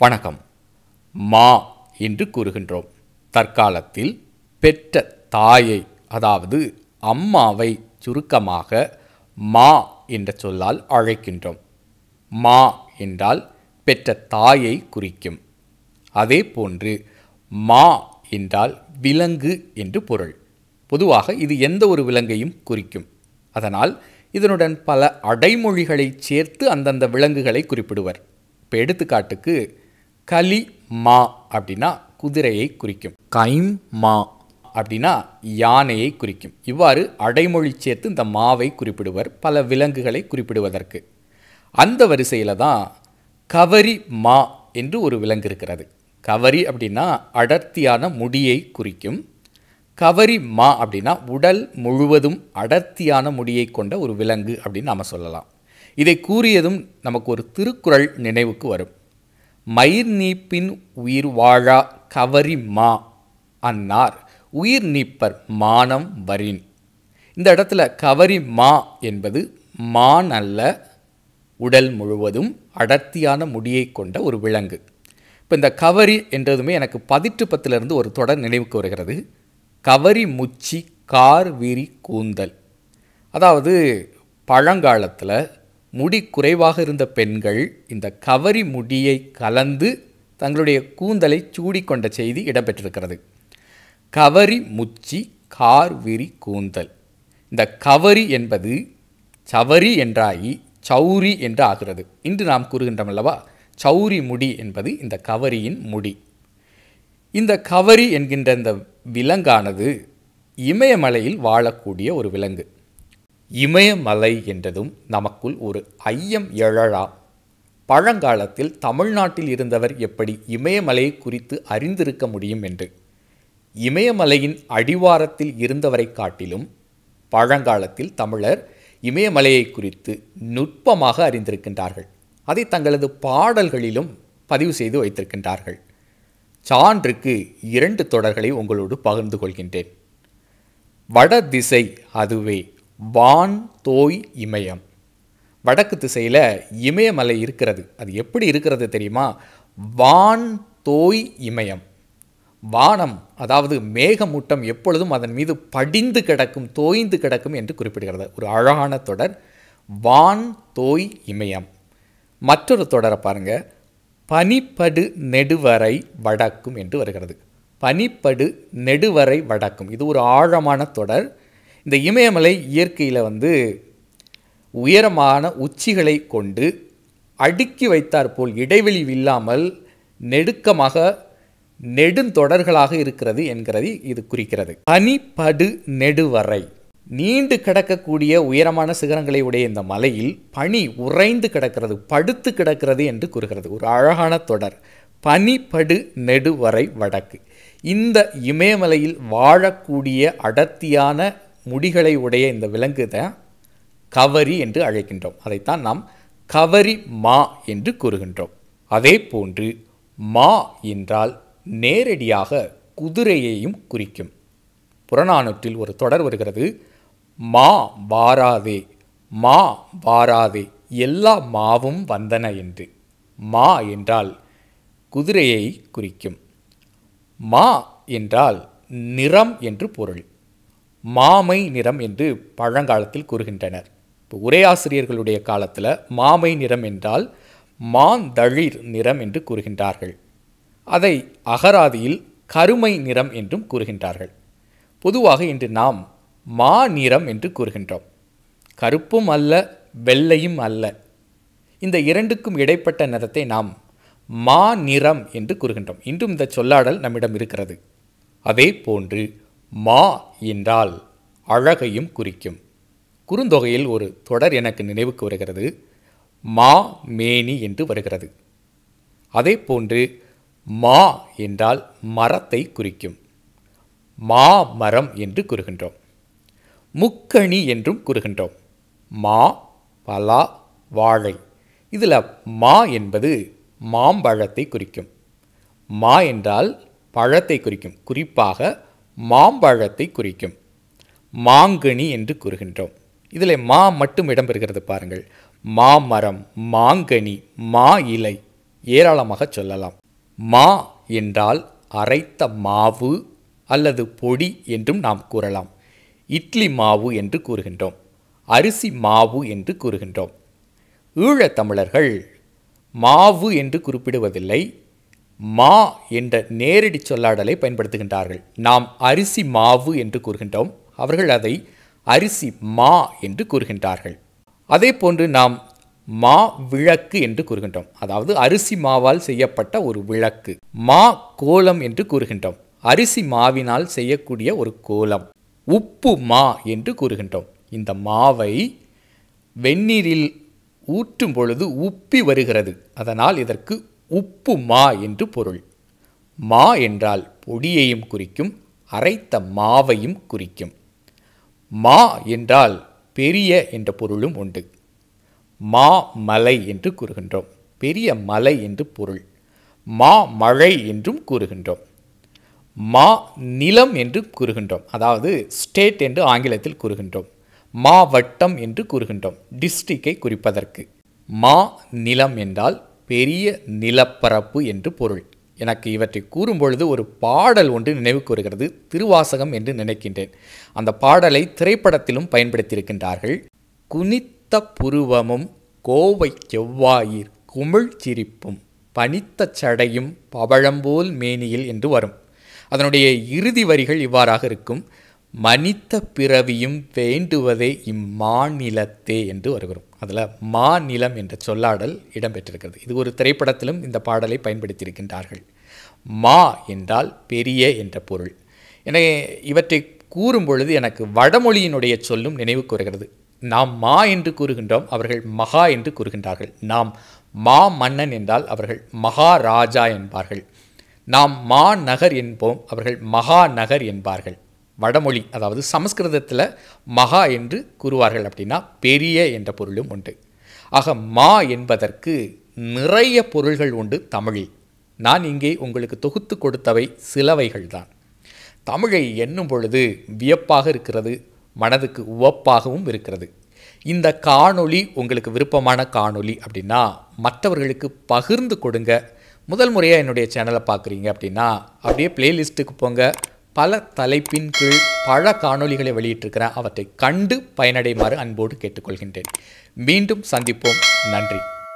வணக்கம். மா என்று கூறுகின்றோம். தற்காலத்தில் பெற்ற தாயை, அதாவது அம்மாவை சுருக்கமாக மா என்ற சொல்லால் அழைக்கின்றோம். மா என்றால் பெற்ற தாயை குறிக்கும். அதே போன்று மா என்றால் விலங்கு என்று பொருள். பொதுவாக இது எந்த ஒரு விலங்கையும் குறிக்கும். அதனால் இதனுடன் பல அடைமொழிகளை சேர்த்து அந்தந்த விலங்குகளை குறிப்பிடுவர். இப்போ எடுத்துக்காட்டுக்கு கலி மா அப்படின்னா குதிரையை குறிக்கும். கைம் மா அப்படின்னா யானையை குறிக்கும். இவ்வாறு அடைமொழி சேர்த்து இந்த மாவை குறிப்பிடுவர் பல விலங்குகளை குறிப்பிடுவதற்கு. அந்த வரிசையில் தான் கவரி மா என்று ஒரு விலங்கு இருக்கிறது. கவரி அப்படின்னா அடர்த்தியான முடியை குறிக்கும். கவரி மா அப்படின்னா உடல் முழுவதும் அடர்த்தியான முடியை கொண்ட ஒரு விலங்கு அப்படின்னு நாம் சொல்லலாம். இதை கூறியதும் நமக்கு ஒரு திருக்குறள் நினைவுக்கு வரும். மயிர் நீப்பின் உயிர் வாழா கவரி மா அன்னார் உயிர் நீப்பர் மானம் வரின். இந்த இடத்துல கவரி மா என்பது மான் அல்ல, உடல் முழுவதும் அடர்த்தியான முடியை கொண்ட ஒரு விலங்கு. இப்போ இந்த கவரி என்றதுமே எனக்கு 18 ஒரு தொடர் நினைவுக்கு வருகிறது. கவரி முச்சி கார் விரி கூந்தல். அதாவது பழங்காலத்தில் முடி குறைவாக இருந்த பெண்கள் இந்த கவரி முடியை கலந்து தங்களுடைய கூந்தலை சூடிக்கொண்ட செய்தி இடம்பெற்றிருக்கிறது. கவரி முச்சி கார் விரி கூந்தல். இந்த கவரி என்பது சவரி என்றாகி சௌரி என்று ஆகிறது. இன்று நாம் கூறுகின்றோம் அல்லவா, சௌரி முடி என்பது இந்த கவரியின் முடி. இந்த கவரி என்கின்ற இந்த விலங்கானது இமயமலையில் வாழக்கூடிய ஒரு விலங்கு. இமயமலை என்றதும் நமக்குள் ஒரு ஐயம் எழலாம். பழங்காலத்தில் தமிழ்நாட்டில் இருந்தவர் எப்படி இமயமலையை குறித்து அறிந்திருக்க முடியும் என்று. இமயமலையின் அடிவாரத்தில் இருந்தவரை காட்டிலும் பழங்காலத்தில் தமிழர் இமயமலையை குறித்து நுட்பமாக அறிந்திருக்கின்றார்கள். அதை தங்களது பாடல்களிலும் பதிவு செய்து வைத்திருக்கின்றார்கள். சான்றுக்கு 2 தொடர்களை உங்களோடு பகிர்ந்து கொள்கின்றேன். வடதிசை அதுவே வான் தோய் இமயம். வடக்கு திசையில் இமயமலை இருக்கிறது. அது எப்படி இருக்கிறது தெரியுமா? வான் தோய் இமயம். வானம் அதாவது மேகமூட்டம் எப்பொழுதும் அதன் மீது படிந்து கிடக்கும், தோய்ந்து கிடக்கும் என்று குறிப்பிடுகிறது. ஒரு அழகான தொடர், வான் தோய் இமயம். மற்றொரு தொடரை பாருங்க, பனிப்படு நெடுவரை வடக்கும் என்று வருகிறது. பனிப்படு நெடுவரை வடக்கும். இது ஒரு ஆழமான தொடர். இந்த இமயமலை இயற்கையில் உயரமான உச்சிகளை கொண்டு அடுக்கி வைத்தாற்போல் இடைவெளி இல்லாமல் நெடுக்கமாக நெடுந்தொடர்களாக இருக்கிறது என்கிறது இது குறிக்கிறது. பனிப்படு நெடுவரை, நீண்டு கிடக்கக்கூடிய உயரமான சிகரங்களை உடைய இந்த மலையில் பனி உறைந்து கிடக்கிறது, படுத்து கிடக்கிறது என்று கூறுகிறது. ஒரு அழகான தொடர், பனிப்படு நெடுவரை வடக்கு. இந்த இமயமலையில் வாழக்கூடிய அடர்த்தியான முடிகளை உடைய இந்த விலங்கு தான் கவரி என்று அழைக்கின்றோம். அதைத்தான் நாம் கவரி மா என்று கூறுகின்றோம். அதே போன்று மா என்றால் நேரடியாக குதிரையையும் குறிக்கும். புறநானூற்றில் ஒரு தொடர் வருகிறது, மா வாராதே மா வாராதே எல்லா மாவும் வந்தன என்று. மா என்றால் குதிரையை குறிக்கும். மா என்றால் நிறம் என்று பொருள். மாமை நிறம் என்று பழங்காலத்தில் கூறுகின்றனர். இப்போ உரையாசிரியர்களுடைய காலத்தில் மாமை நிறம் என்றால் மாந்தளிர் நிறம் என்று கூறுகின்றார்கள். அதை அகராதியில் கருமை நிறம் என்றும் கூறுகின்றார்கள். பொதுவாக இன்று நாம் மா நிறம் என்று கூறுகின்றோம். கருப்பும் அல்ல, வெள்ளையும் அல்ல. இந்த இரண்டுக்கும் இடைப்பட்ட நிறத்தை நாம் மா நிறம் என்று கூறுகின்றோம். இன்றும் இந்த சொல்லாடல் நம்மிடம் இருக்கிறது. அதே போன்று மா என்றால் அழகையும் குறிக்கும். குறுந்தொகையில் ஒரு தொடர் எனக்கு நினைவுக்கு வருகிறது, மா மேனி என்று வருகிறது. அதே போன்று மா என்றால் மரத்தை குறிக்கும். மா மரம் என்று கூறுகின்றோம். முக்கணி என்றும் கூறுகின்றோம். மா, பலா, வாழை. இதில் மா என்பது மாம்பழத்தை குறிக்கும். மா என்றால் பழத்தை குறிக்கும். குறிப்பாக மாம்பழத்தை குறிக்கும். மாங்கனி என்று கூறுகின்றோம். இதில் மா மட்டும் இடம்பெறுகிறது பாருங்கள். மாமரம், மாங்கனி, மா இலை ஏராளமாக சொல்லலாம். மா என்றால் அரைத்த மாவு அல்லது பொடி என்றும் நாம் கூறலாம். இட்லி மாவு என்று கூறுகின்றோம். அரிசி மாவு என்று கூறுகின்றோம். ஈழத் தமிழர்கள் மாவு என்று குறிப்பிடுவதில்லை, மா என்ற நேரடி சொல்லாடலை பயன்படுத்துகின்றார்கள். நாம் அரிசி மாவு என்று கூறுகின்றோம், அவர்கள் அதை அரிசி மா என்று கூறுகின்றார்கள். அதே போன்று நாம் மா விளக்கு என்று கூறுகின்றோம், அதாவது அரிசி மாவால் செய்யப்பட்ட ஒரு விளக்கு. மா கோலம் என்று கூறுகின்றோம், அரிசி மாவினால் செய்யக்கூடிய ஒரு கோலம். உப்பு மா என்று கூறுகின்றோம். இந்த மாவை வெந்நீரில் ஊற்றும் பொழுது உப்பி வருகிறது, அதனால் இதற்கு உப்பு மா என்று பொருள். மா என்றால் பொடியையும் குறிக்கும், அரைத்த மாவையும் குறிக்கும். மா என்றால் பெரிய என்ற பொருளும் உண்டு. மா மலை என்று கூறுகின்றோம், பெரிய மலை என்று பொருள். மா மழை என்றும் கூறுகின்றோம். மா நிலம் என்று கூறுகின்றோம், அதாவது ஸ்டேட் என்று ஆங்கிலத்தில் கூறுகின்றோம். மாவட்டம் என்று கூறுகின்றோம், டிஸ்ட்ரிக்டை குறிப்பதற்கு. மா நிலம் என்றால் பெரிய நிலப்பரப்பு என்று பொருள். எனக்கு இவற்றை கூறும்பொழுது ஒரு பாடல் ஒன்று நினைவுக்கு வருகிறது, திருவாசகம் என்று நினைக்கின்றேன். அந்த பாடலை திரைப்படத்திலும் பயன்படுத்தியிருக்கின்றார்கள். குனித்த புருவமும் கோவை செவ்வாயிர் குமிழ் சிரிப்பும் பனித்த சடையும் பவழம்போல் மேனியில் என்று வரும். அதனுடைய இறுதி வரிகள் இவ்வாறாக இருக்கும்: மனித்த பிறவியும் வேண்டுவதே இம்மாநிலத்தே என்று வருகிறோம். அதில் மாநிலம் என்ற சொல்லாடல் இடம்பெற்றிருக்கிறது. இது ஒரு திரைப்படத்திலும் இந்த பாடலை பயன்படுத்தியிருக்கின்றார்கள். மா என்றால் பெரிய என்ற பொருள். எனவே இவற்றை கூறும் பொழுது எனக்கு வடமொழியினுடைய சொல்லும் நினைவுக்கு வருகிறது. நாம் மா என்று கூறுகின்றோம், அவர்கள் மகா என்று கூறுகின்றார்கள். நாம் மா மன்னன் என்றால் அவர்கள் மகாராஜா என்பார்கள். நாம் மா நகர் என்போம், அவர்கள் மகா நகர் என்பார்கள். வடமொழி, அதாவது சமஸ்கிருதத்தில் மகா என்று கூறுவார்கள், அப்படின்னா பெரிய என்ற பொருளும் உண்டு. ஆக மா என்பதற்கு நிறைய பொருள்கள் உண்டு தமிழில். நான் இங்கே உங்களுக்கு தொகுத்து கொடுத்தவை சிலவைகள் தான். தமிழை எண்ணும் பொழுது வியப்பாக இருக்கிறது, மனதுக்கு உவப்பாகவும் இருக்கிறது. இந்த காணொளி உங்களுக்கு விருப்பமான காணொளி அப்படின்னா மற்றவர்களுக்கு பகிர்ந்து கொடுங்க. முதல் முறையாக என்னுடைய சேனலை பார்க்குறீங்க அப்படின்னா அப்படியே பிளேலிஸ்ட்டுக்கு போங்க. பல தலைப்பின் கீழ் பல காணொளிகளை வெளியிட்டிருக்கிறேன், அவற்றை கண்டு பயனடைமாறு அன்போடு கேட்டுக்கொள்கின்றேன். மீண்டும் சந்திப்போம். நன்றி.